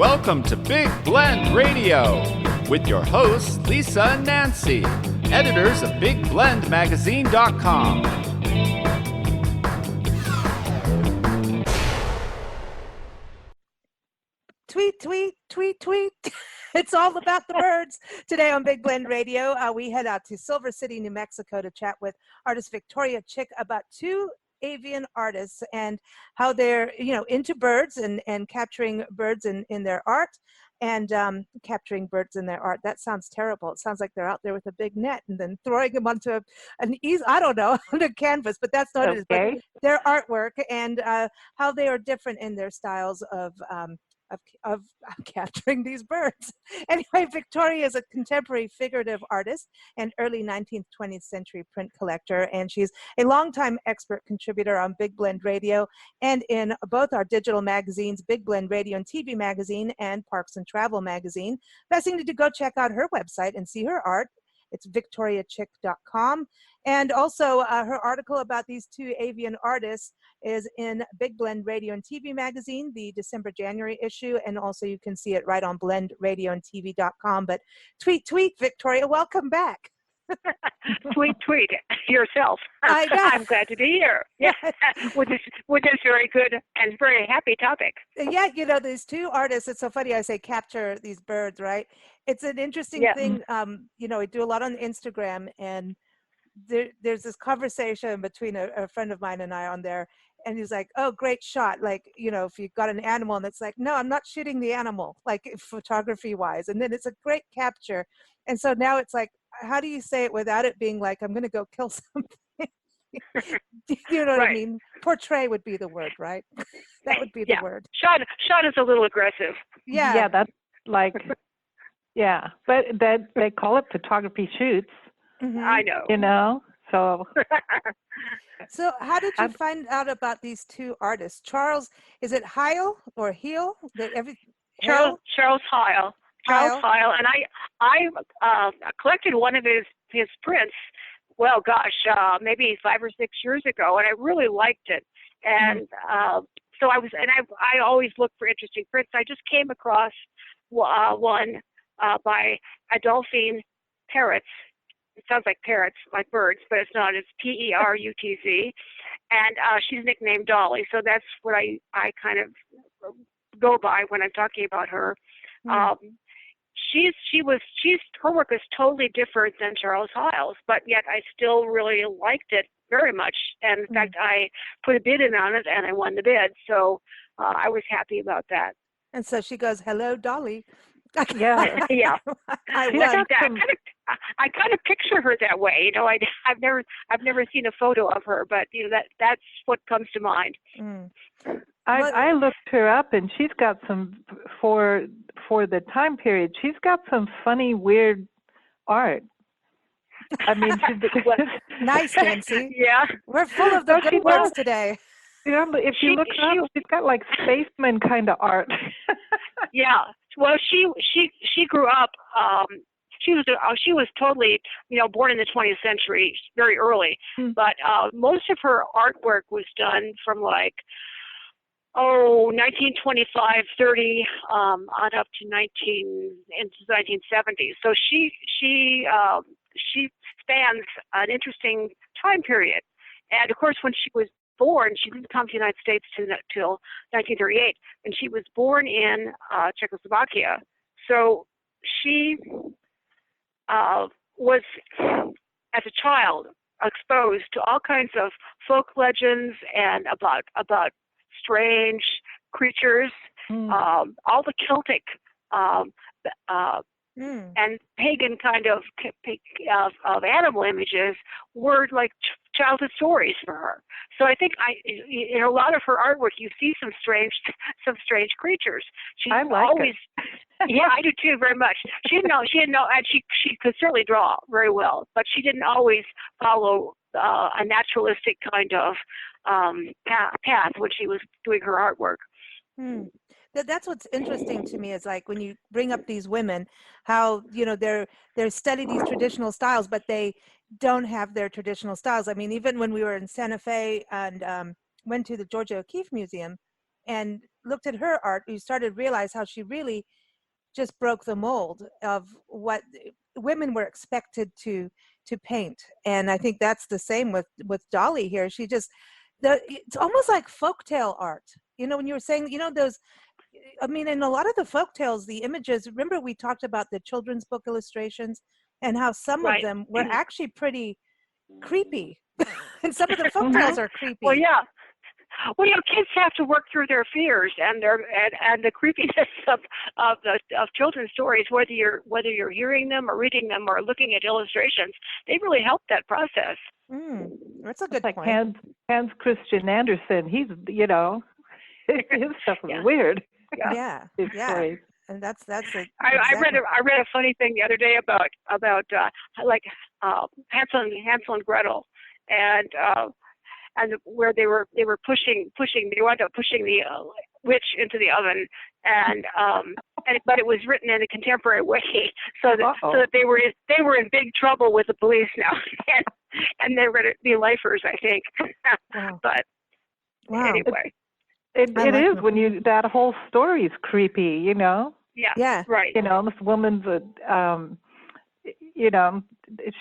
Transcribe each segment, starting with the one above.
Welcome to Big Blend Radio with your hosts, Lisa and Nancy, editors of BigBlendMagazine.com. Tweet, tweet, tweet, tweet. It's all about the birds. Today on Big Blend Radio, we head out to Silver City, New Mexico to chat with artist Victoria Chick about two avian artists and how they're, into birds and capturing birds in their art and capturing birds in their art. That sounds terrible. It sounds like they're out there with a big net and then throwing them onto an easel, I don't know, on a canvas, but that's not it. But their artwork and how they are different in their styles of capturing these birds. Anyway, Victoria is a contemporary figurative artist and early 19th, 20th century print collector, and she's a longtime expert contributor on Big Blend Radio and in both our digital magazines, Big Blend Radio and TV Magazine and Parks and Travel Magazine. Best thing to do, go check out her website and see her art. It's victoriachick.com. And also her article about these two avian artists is in Big Blend Radio and TV Magazine, the December-January issue. And also you can see it right on blendradioandtv.com. But tweet, tweet, Victoria, welcome back. Tweet yourself. I'm glad to be here. Yeah, with this very good and very happy topic. Yeah, these two artists, it's so funny I say capture these birds, right? It's an interesting thing. We do a lot on Instagram, and there's this conversation between a friend of mine and I on there, and he's like, oh, great shot. Like, if you've got an animal, and it's like, no, I'm not shooting the animal, like photography wise. And then it's a great capture. And so now it's like, how do you say it without it being like, I'm going to go kill something? You know what I mean? Portray would be the word, right? That would be the word. Shot is a little aggressive. Yeah, that's like, but they call it photography shoots. Mm-hmm. I know. So. So how did you find out about these two artists? Charles, is it Heil or Heel? Charles Heil. Charles Heil, and I collected one of his prints. Well, gosh, maybe 5 or 6 years ago, and I really liked it. And so I always look for interesting prints. I just came across one by Adolphine Parrots. It sounds like parrots, like birds, but it's not. It's Perutz, and she's nicknamed Dolly. So that's what I kind of go by when I'm talking about her. Her work is totally different than Charles Heil's, but yet I still really liked it very much. And in fact, I put a bid in on it and I won the bid. So I was happy about that. And so she goes, hello, Dolly. Yeah. Yeah. I kind of picture her that way. I've never seen a photo of her, but that's what comes to mind. I looked her up, and she's got some for the time period. She's got some funny, weird art. I mean, nice, Nancy. Yeah, we're full of the good words today. If you look her up, she's got like spaceman kind of art. Yeah. Well, she grew up. She was totally, born in the 20th century, very early. But most of her artwork was done from 1925, 30, on up to 1970s. So she spans an interesting time period. And of course, when she was born, she didn't come to the United States till 1938, and she was born in Czechoslovakia. So she was, as a child, exposed to all kinds of folk legends and about strange creatures, all the Celtic and pagan kind of animal images were like childhood stories for her. So I think in a lot of her artwork you see some strange creatures. I like it. Yeah, I do too, very much. She could certainly draw very well, but she didn't always follow a naturalistic kind of path when she was doing her artwork. That's what's interesting to me is like when you bring up these women, how they're study these traditional styles, but they don't have their traditional styles. I mean, even when we were in Santa Fe and went to the Georgia O'Keeffe Museum, and looked at her art, you started to realize how she really just broke the mold of what women were expected to paint. And I think that's the same with Dolly here. She just, it's almost like folktale art. You know, when you were saying, you know, those, I mean, in a lot of the folktales, the images, remember we talked about the children's book illustrations and how some of them were actually pretty creepy. And some of the folktales are creepy. Well, yeah. Well, you know, kids have to work through their fears and the creepiness of children's stories. Whether you're hearing them or reading them or looking at illustrations, they really help that process. That's a good point. Like Hans Christian Andersen, he's, you know, his stuff is weird. Yeah. And that's it. I read a funny thing the other day about like Hansel and Gretel, and where they wound up pushing the witch into the oven, but it was written in a contemporary way, so that they were in big trouble with the police now, and they were going to be lifers, I think. But anyway, it is when that whole story is creepy, you know. Yeah. Right. You know, this woman's you know,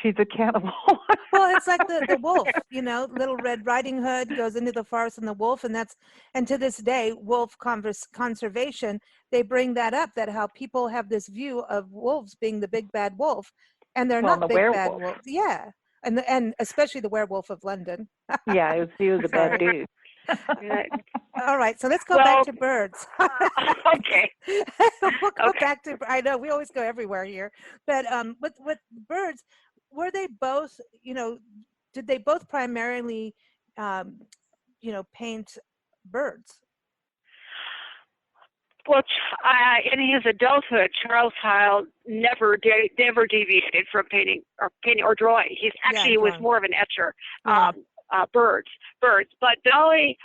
she's a cannibal. Well, it's like the wolf, you know, Little Red Riding Hood goes into the forest and the wolf, and to this day, wolf conservation, they bring that up, that how people have this view of wolves being the big bad wolf, and they're not big bad wolves. Yeah. And especially the Werewolf of London. Yeah, he was a bad dude. All right, so let's go back to birds. Okay. We'll go back to, I know we always go everywhere here, but with birds, were they both, you know, did they both primarily, you know, paint birds? Well, in his adulthood, Charles Heil never deviated from painting or drawing. He was more of an etcher. Birds. But Dolly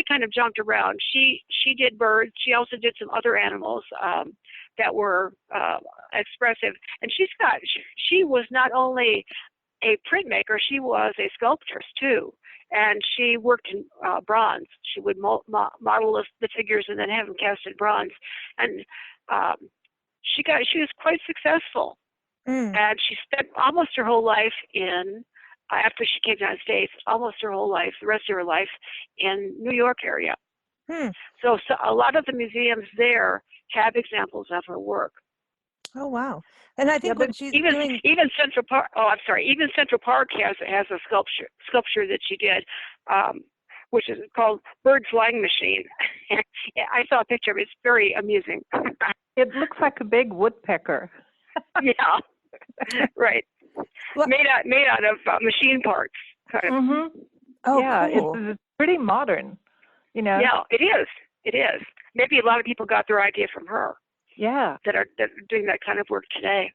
kind of jumped around. She did birds. She also did some other animals that were expressive. And she was not only a printmaker, she was a sculptress too. And she worked in bronze. She would model the figures and then have them cast in bronze. And she was quite successful. And she spent almost her whole life after she came to the United States, the rest of her life in New York area. So a lot of the museums there have examples of her work. Oh wow! And I think when she's even Central Park. Even Central Park has a sculpture that she did, which is called Bird Flying Machine. I saw a picture of it. It's very amusing. It looks like a big woodpecker. Yeah, right. Well, made out of machine parts. Kind of. Oh, yeah, cool. It's pretty modern. You know. Yeah, it is. It is. Maybe a lot of people got their idea from her. Yeah. That are doing that kind of work today.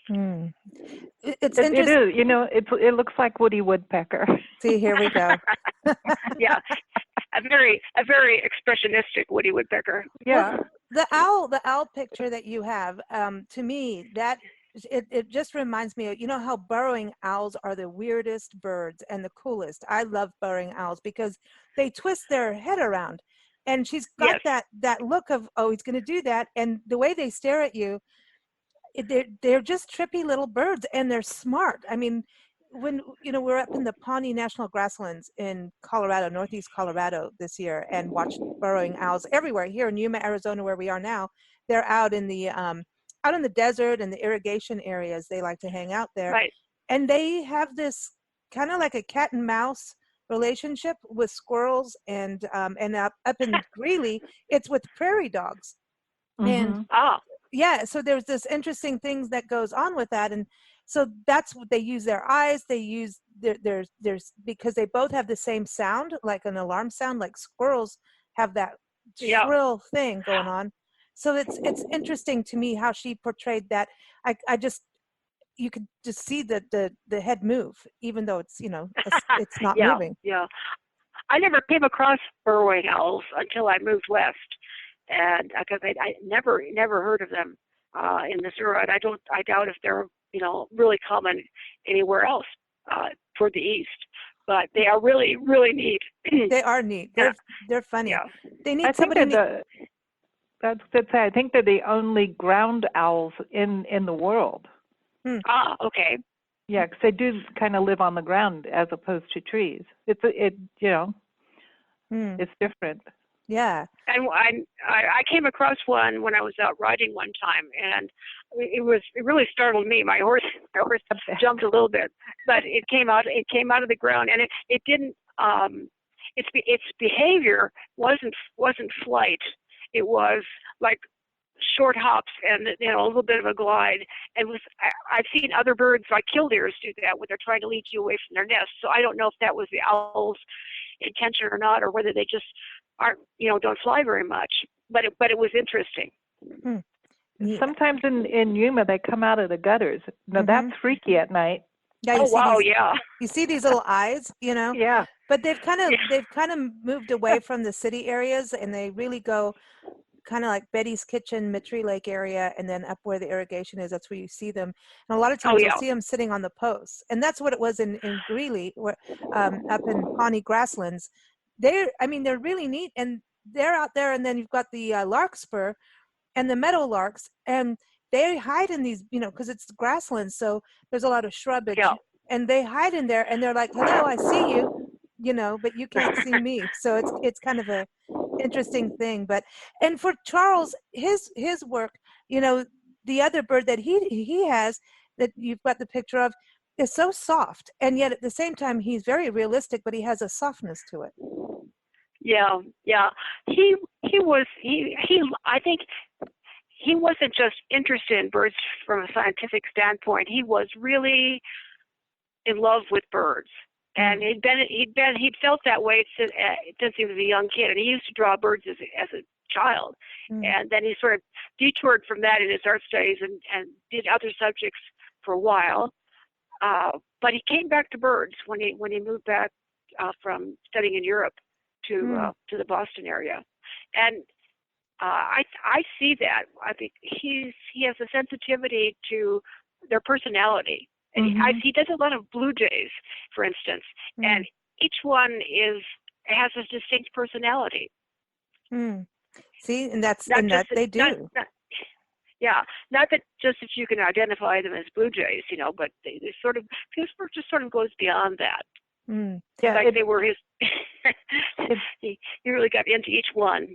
It's it interesting. is. You know, it looks like Woody Woodpecker. See, here we go. Yeah, a very expressionistic Woody Woodpecker. Yeah. Well, the owl picture that you have, to me, that it just reminds me of, you know, how burrowing owls are the weirdest birds and the coolest. I love burrowing owls because they twist their head around. And she's got that look of, oh, he's going to do that. And the way they stare at you, they're just trippy little birds, and they're smart. I mean, when, you know, we're up in the Pawnee National Grasslands in Colorado, Northeast Colorado this year, and watched burrowing owls everywhere. Here in Yuma, Arizona, where we are now, they're out in the desert and the irrigation areas. They like to hang out there. Right. And they have this kind of like a cat and mouse relationship with squirrels, and up in Greeley, it's with prairie dogs. And so there's this interesting things that goes on with that. And so that's what they use, their eyes, they use there's because they both have the same sound, like an alarm sound, like squirrels have that shrill thing going on. So it's interesting to me how she portrayed that. I just, you could just see the head move, even though it's, you know, it's not moving. Yeah. I never came across burrowing owls until I moved west, and because I never heard of them in this area. And I doubt if they're, you know, really common anywhere else toward the east. but they are really, really neat. They are neat. They're funny. Yeah. They need I think that's to say, I think they're the only ground owls in the world. Ah, okay. Yeah, because they do kind of live on the ground as opposed to trees. It's different. Yeah. And I came across one when I was out riding one time, and it really startled me. My horse jumped a little bit, but it came out of the ground, and it didn't. Its behavior wasn't flight. It was like short hops and a little bit of a glide. And I've seen other birds like killdeers do that when they're trying to lead you away from their nest. So I don't know if that was the owl's intention or not, or whether they just aren't don't fly very much. But it was interesting. Yeah. Sometimes in Yuma they come out of the gutters. Now that's freaky at night. Yeah, you see these little eyes, Yeah. But they've kind of moved away from the city areas, and they really go kind of like Betty's Kitchen, Mitri Lake area, and then up where the irrigation is. That's where you see them. And a lot of times you'll see them sitting on the posts, and that's what it was in Greeley, up in Pawnee Grasslands. They're really neat, and they're out there. And then you've got the larkspur and the meadow larks, and they hide in these, because it's grasslands, so there's a lot of shrubage, and they hide in there, and they're like, "Hello, I see you," but you can't see me. So it's kind of a interesting thing. And for Charles, his work, the other bird that he has that you've got the picture of is so soft, and yet at the same time he's very realistic, but he has a softness to it. Yeah. I think he wasn't just interested in birds from a scientific standpoint. He was really in love with birds, and he'd felt that way since he was a young kid. And he used to draw birds as a child, and then he sort of detoured from that in his art studies and did other subjects for a while. But he came back to birds when he moved back from studying in Europe to the Boston area, and I see that. I think he has a sensitivity to their personality, and he does a lot of blue jays, for instance, and each one has a distinct personality. See, and that they do. Not that just that you can identify them as blue jays, but they sort of, his work just sort of goes beyond that. Yeah, like they were his. he really got into each one.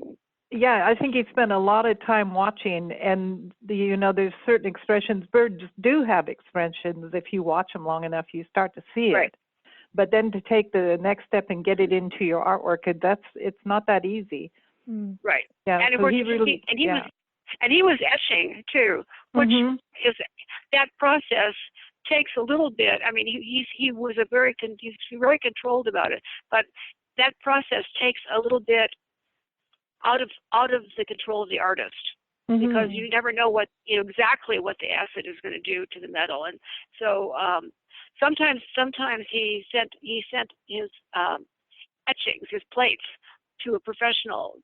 Yeah, I think he spent a lot of time watching, and there's certain expressions. Birds do have expressions. If you watch them long enough, you start to see it. But then to take the next step and get it into your artwork, it's not that easy. Right. Yeah. And of course, he was etching too, which is that process takes a little bit. I mean, he was he's very controlled about it, but that process takes a little bit out of the control of the artist, because you never know exactly what the acid is going to do to the metal. And so sometimes he sent his etchings, his plates, to a professional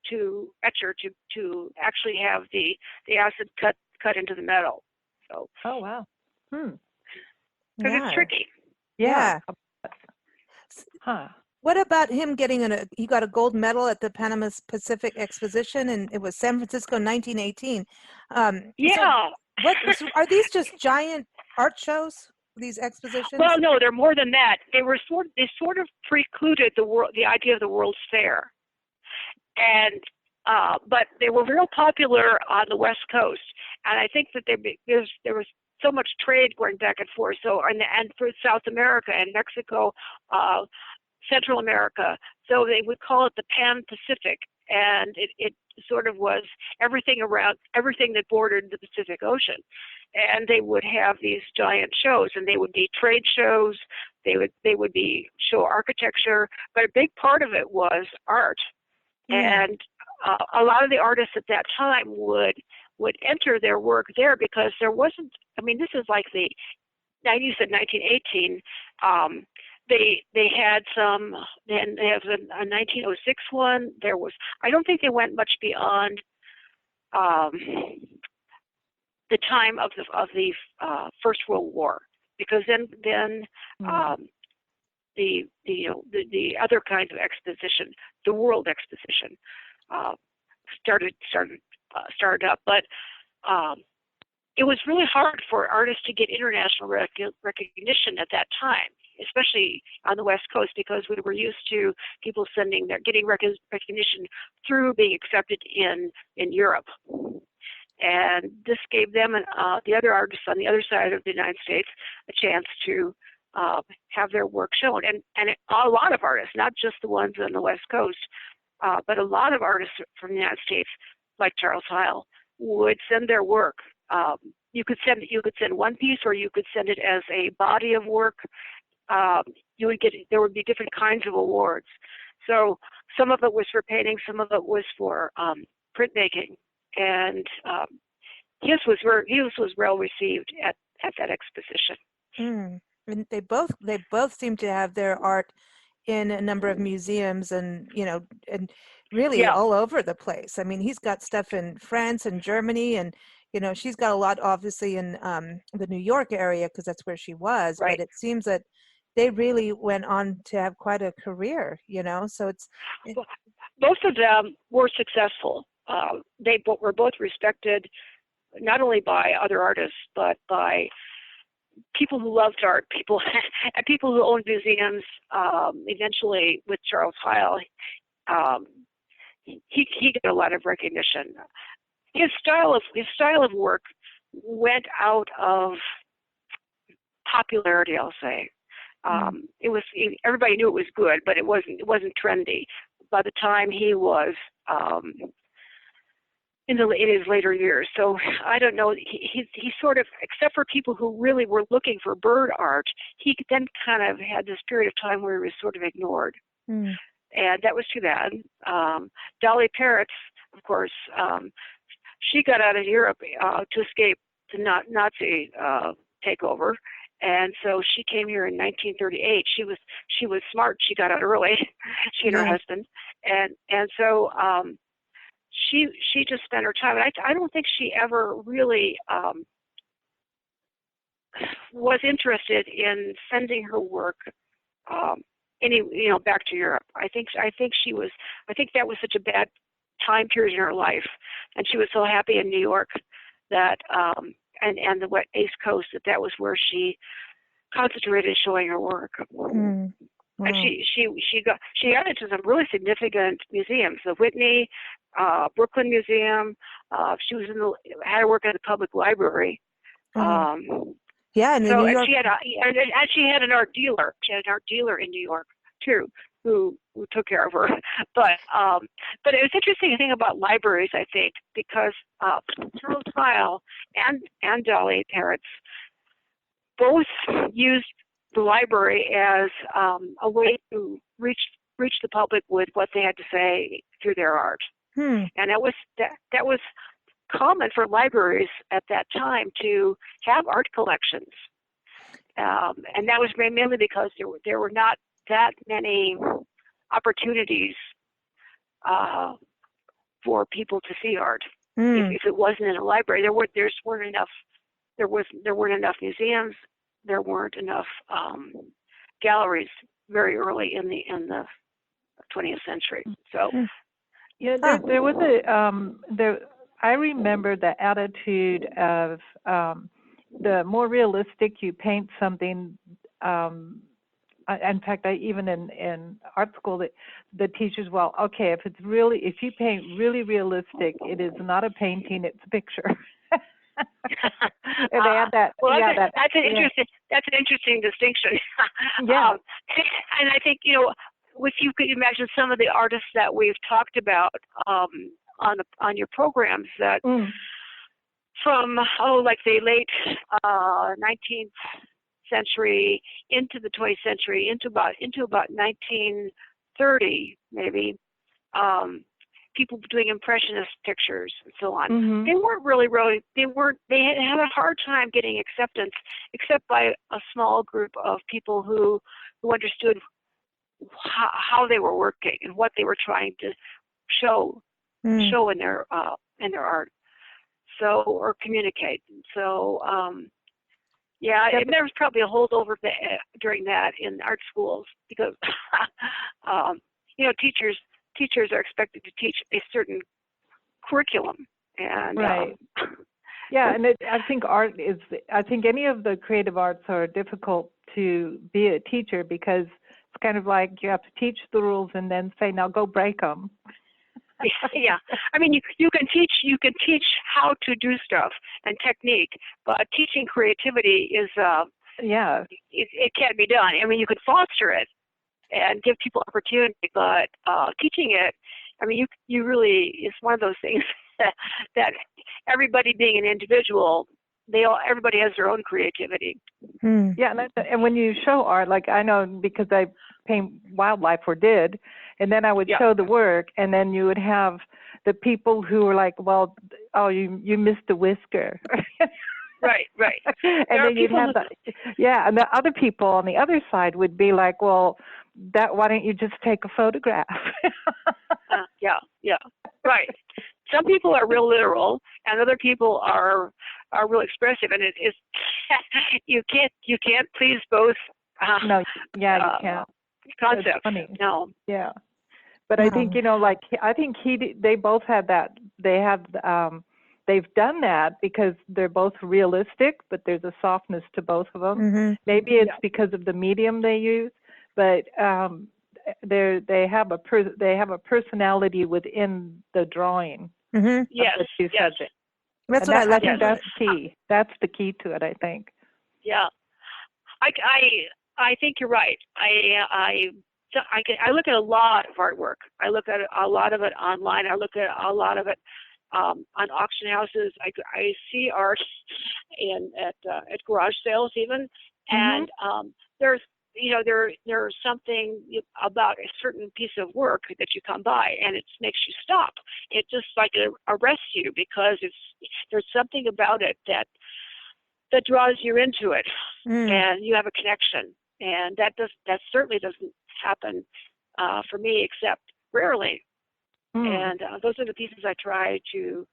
etcher to actually have the acid cut into the metal. So oh wow, because it's tricky. Yeah. Huh. What about him getting he got a gold medal at the Panama Pacific Exposition, and it was San Francisco 1918. So are these just giant art shows, these expositions? Well, no, they're more than that. They sort of precluded the idea of the World's Fair, and but they were real popular on the West Coast, and I think that there was so much trade going back and forth. So and for South America and Mexico. Central America, so they would call it the Pan-Pacific, and it sort of was everything that bordered the Pacific Ocean, and they would have these giant shows, and they would be trade shows, they would be show architecture, but a big part of it was art, and a lot of the artists at that time would enter their work there, because there wasn't. I mean, this is like you said 1918. They had some. Then they have a 1906 one. There was. I don't think they went much beyond the time of the First World War, because then the other kinds of exposition, the World Exposition, started up, but it was really hard for artists to get international recognition at that time, especially on the West Coast, because we were used to people getting recognition through being accepted in Europe. And this gave them the other artists on the other side of the United States a chance to have their work shown. And a lot of artists, not just the ones on the West Coast, but a lot of artists from the United States, like Charles Heil, would send their work. You could send one piece, or you could send it as a body of work. There would be different kinds of awards. So some of it was for painting, some of it was for printmaking, and his was well received at that exposition. And they both seem to have their art in a number of museums, and really all over the place. I mean, he's got stuff in France and Germany, and she's got a lot obviously in the New York area, because that's where she was. Right. But it seems that they really went on to have quite a career, so both of them were successful. They were both respected, not only by other artists, but by people who loved art, people who owned museums. Eventually, with Charles Heil, he got a lot of recognition. His style of work went out of popularity, I'll say. Everybody knew it was good, but it wasn't trendy. By the time he was in his later years, so I don't know. He sort of, except for people who really were looking for bird art, he then kind of had this period of time where he was sort of ignored, and that was too bad. Dolly Parrots, of course, she got out of Europe to escape the Nazi takeover. And so she came here in 1938. She was smart. She got out early. She and her husband, and so she just spent her time. And I don't think she ever really was interested in sending her work back to Europe. I think that was such a bad time period in her life, and she was so happy in New York that and the East Coast that was where she concentrated showing her work. Wow. And she got into some really significant museums, the Whitney, Brooklyn Museum. She was had to work at the public library. Yeah, and so New York. She had an art dealer. She had an art dealer in New York too, who took care of her. But it was interesting thing about libraries, I think, because Charles Heil and Dolly Parrots both used the library as a way to reach the public with what they had to say through their art. And that was common for libraries at that time to have art collections, and that was mainly because there were not that many opportunities for people to see art. If it wasn't in a library, there weren't enough museums, there weren't enough galleries very early in the 20th century. So there was I remember the attitude of the more realistic you paint something. In fact, even in art school, the teachers, okay, if you paint really realistic, it is not a painting, it's a picture. And they had that. Well, that's an interesting distinction. Yeah. And I think if you could imagine some of the artists that we've talked about on your programs that from like the late 19th century into the 20th century into about 1930 maybe, people doing impressionist pictures and so on. They weren't really they had a hard time getting acceptance except by a small group of people who understood how they were working and what they were trying to show in their art, or communicate. So Yeah, and there was probably a holdover during that in art schools because, teachers are expected to teach a certain curriculum, and right. Yeah, and I think I think any of the creative arts are difficult to be a teacher because it's kind of like you have to teach the rules and then say, now go break them. Yeah, I mean, you can teach how to do stuff and technique, but teaching creativity is it can't be done. I mean, you could foster it and give people opportunity, but teaching it, I mean, you really, it's one of those things that everybody being an individual, everybody has their own creativity. Yeah, and when you show art, like I know because I paint wildlife or did, and then I would show the work, and then you would have the people who were like, well, oh, you missed a whisker. Right. And then you'd have and the other people on the other side would be like, well, why don't you just take a photograph? Yeah, right. Some people are real literal, and other people are real expressive, and it is you can't please both. No, you can't. Concepts. It's funny. No. Yeah, but I think I think they both had that. They've done that because they're both realistic, but there's a softness to both of them. Mm-hmm. Maybe it's because of the medium they use, but they have a personality within the drawing. Mm-hmm. Yes. That's what I like. I think that's key. That's the key to it, I think. Yeah, I think you're right. I look at a lot of artwork. I look at a lot of it online. I look at a lot of it on auction houses. I see art at garage sales even, and there's there's something about a certain piece of work that you come by and it makes you stop. It just like arrests you because there's something about it that draws you into it, and you have a connection. And that certainly doesn't happen for me except rarely. And those are the pieces I try to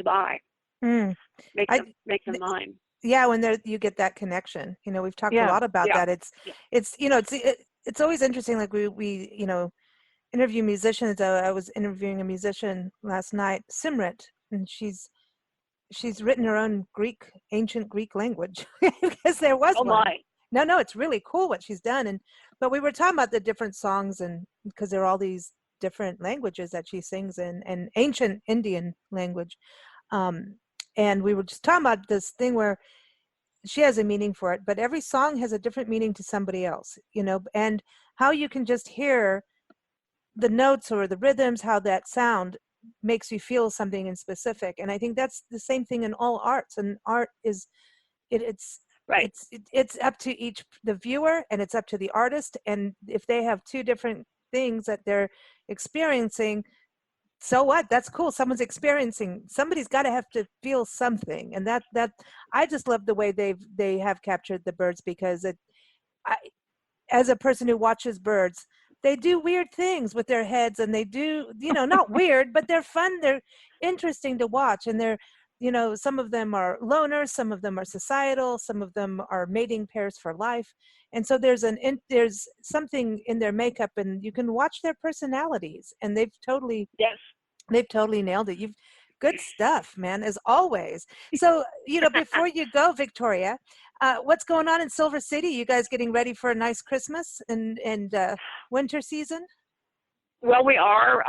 buy, make them mine. Yeah, when you get that connection, we've talked a lot about that. It's always interesting. Like we interview musicians. I was interviewing a musician last night, Simrit, and she's written her own ancient Greek language because there was one. My. No, it's really cool what she's done. But we were talking about the different songs, and because there are all these different languages that she sings in, and ancient Indian language. And we were just talking about this thing where she has a meaning for it, but every song has a different meaning to somebody else, and how you can just hear the notes or the rhythms, how that sound makes you feel something in specific. And I think that's the same thing in all arts. And art is, it's right. It's up to the viewer, and it's up to the artist. And if they have two different things that they're experiencing, so what? That's cool. Somebody's got to have to feel something. And that I just love the way they have captured the birds, because as a person who watches birds, they do weird things with their heads, and they do, not weird, but they're fun. They're interesting to watch. And they're, some of them are loners, some of them are societal, some of them are mating pairs for life. And so there's something in their makeup, and you can watch their personalities, and they've totally nailed it. Good stuff, man, as always. So, before you go, Victoria, what's going on in Silver City? You guys getting ready for a nice Christmas and winter season? Well, we are.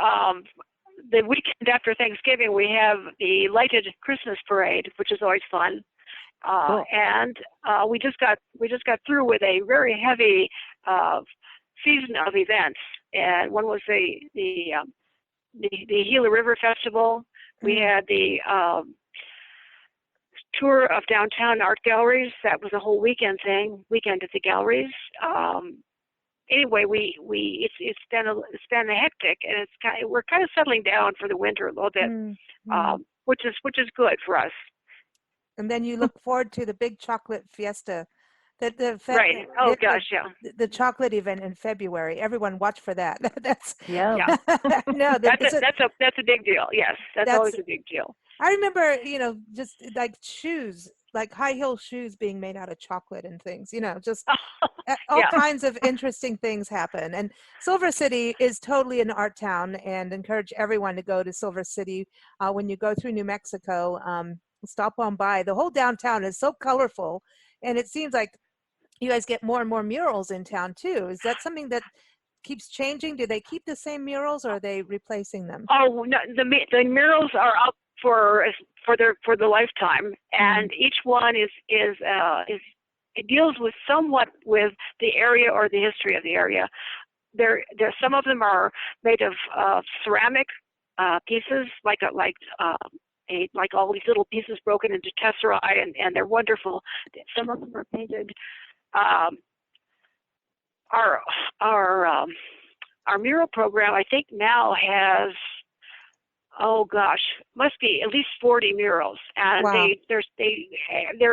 The weekend after Thanksgiving, we have the lighted Christmas parade, which is always fun. Cool. And we just got through with a very heavy season of events, and one was the Gila River Festival. We had the tour of downtown art galleries. That was a whole weekend at the galleries. Anyway, it's been a hectic, and we're kind of settling down for the winter a little bit, which is good for us. And then you look forward to the big chocolate fiesta. Right. The chocolate event in February. Everyone watch for that. That's No, that's a big deal. Yes, that's always a big deal. I remember, just like shoes. like high heel shoes being made out of chocolate and things, just all kinds of interesting things happen. And Silver City is totally an art town, and encourage everyone to go to Silver City when you go through New Mexico. Stop on by. The whole downtown is so colorful, and it seems like you guys get more and more murals in town too. Is that something that keeps changing? Do they keep the same murals, or are they replacing them? Oh no, the murals are up for the lifetime, and each one is it deals with somewhat with the area or the history of the area. There some of them are made of ceramic pieces, like all these little pieces broken into tesserae, and they're wonderful. Some of them are painted. Our mural program, I think, now has, must be at least 40 murals, and wow. they're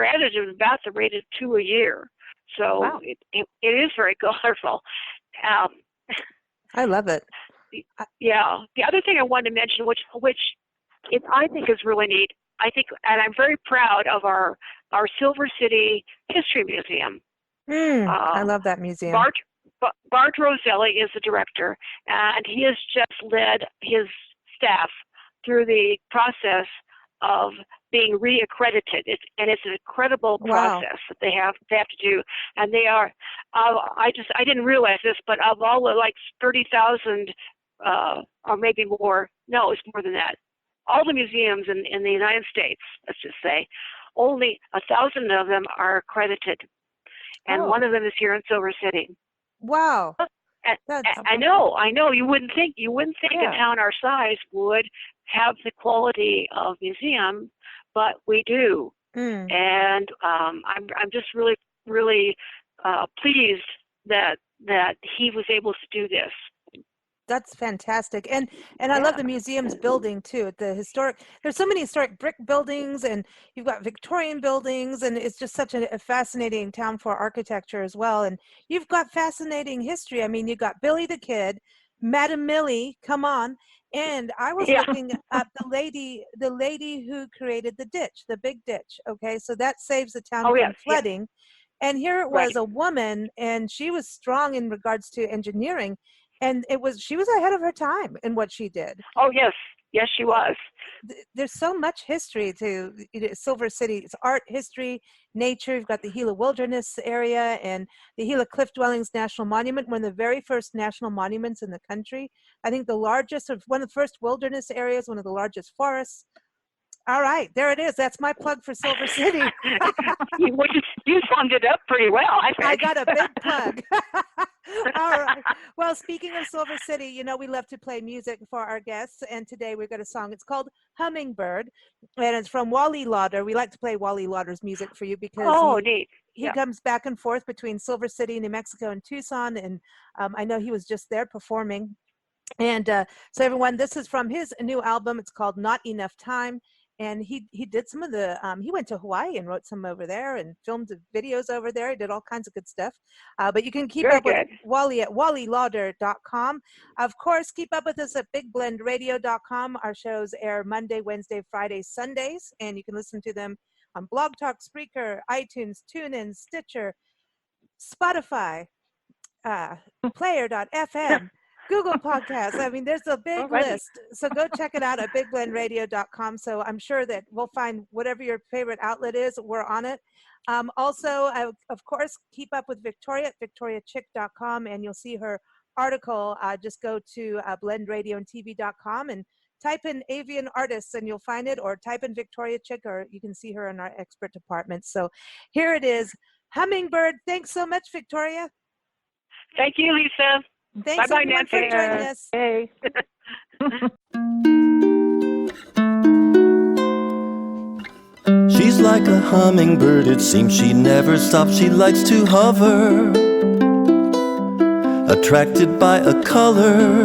added at about the rate of 2 a year. So wow. it is very colorful. I love it. Yeah. The other thing I wanted to mention, which I think is really neat, and I'm very proud of our Silver City History Museum. I love that museum. Bart Roselli is the director, and he has just led his staff through the process of being reaccredited. It's an incredible process that they have to do, and they are. I didn't realize this, but of all the 30,000 or maybe more, no, it's more than that. All the museums in the United States, let's just say, only 1,000 of them are accredited, and one of them is here in Silver City. Wow. I know. You wouldn't think a town our size would have the quality of museum, but we do. And I'm just really, really pleased that he was able to do this. That's fantastic. And I love the museum's building too. There's so many historic brick buildings, and you've got Victorian buildings, and it's just such a fascinating town for architecture as well. And you've got fascinating history. I mean, you've got Billy the Kid, Madam Millie, come on. And I was looking at the lady who created the ditch, the big ditch. Okay. So that saves the town from flooding. And here it was a woman, and she was strong in regards to engineering. And she was ahead of her time in what she did. Oh, yes. Yes, she was. There's so much history to Silver City. It's art, history, nature. You've got the Gila Wilderness area and the Gila Cliff Dwellings National Monument, one of the very first national monuments in the country. I think one of the first wilderness areas, one of the largest forests. All right, there it is. That's my plug for Silver City. You summed it up pretty well, I think. I got a big plug. All right. Well, speaking of Silver City, we love to play music for our guests, and today we've got a song. It's called Hummingbird, and it's from Wally Lauder. We like to play Wally Lauder's music for you because he comes back and forth between Silver City, New Mexico, and Tucson, and I know he was just there performing. And so everyone, this is from his new album. It's called Not Enough Time. And he did some of he went to Hawaii and wrote some over there and filmed videos over there. He did all kinds of good stuff. But you can keep up with Wally at wallylauder.com. Of course, keep up with us at bigblendradio.com. Our shows air Monday, Wednesday, Friday, Sundays. And you can listen to them on Blog Talk, Spreaker, iTunes, TuneIn, Stitcher, Spotify, Player.fm. Google Podcasts. I mean, there's a big list. So go check it out at bigblendradio.com. So I'm sure that we'll find whatever your favorite outlet is, we're on it. Also, of course, keep up with Victoria at victoriachick.com, and you'll see her article. Just go to blendradioandtv.com and type in Avian Artists and you'll find it, or type in Victoria Chick, or you can see her in our expert department. So here it is, Hummingbird. Thanks so much, Victoria. Thank you, Lisa. Thanks Bye-bye, everyone Nancy. for joining us. Hey. She's like a hummingbird, it seems she never stops. She likes to hover, attracted by a color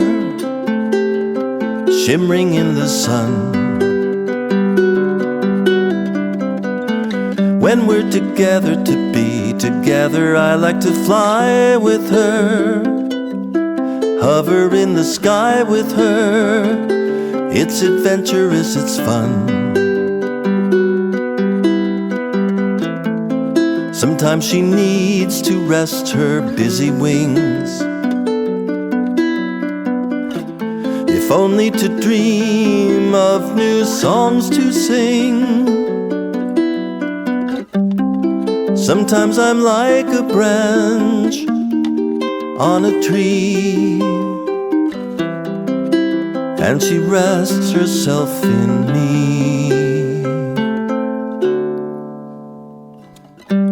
shimmering in the sun. When we're together, to be together, I like to fly with her, hover in the sky with her. It's adventurous, it's fun. Sometimes she needs to rest her busy wings, if only to dream of new songs to sing. Sometimes I'm like a branch on a tree, and she rests herself in me.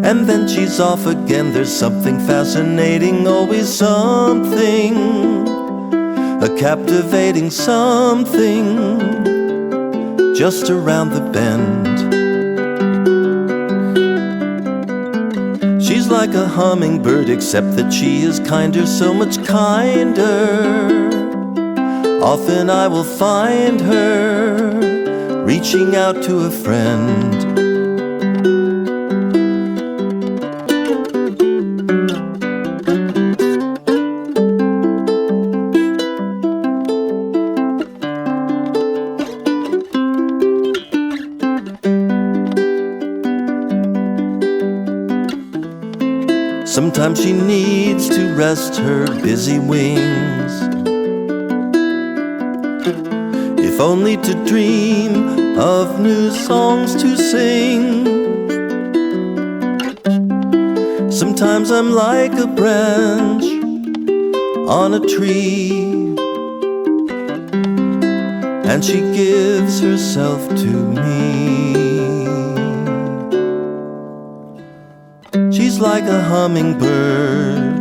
And then she's off again. There's something fascinating, always something, a captivating something just around the bend. She's like a hummingbird, except that she is kinder, so much kinder. Often I will find her reaching out to a friend. Sometimes she needs to rest her busy wings, if only to dream of new songs to sing. Sometimes I'm like a branch on a tree, and she gives herself to me. She's like a hummingbird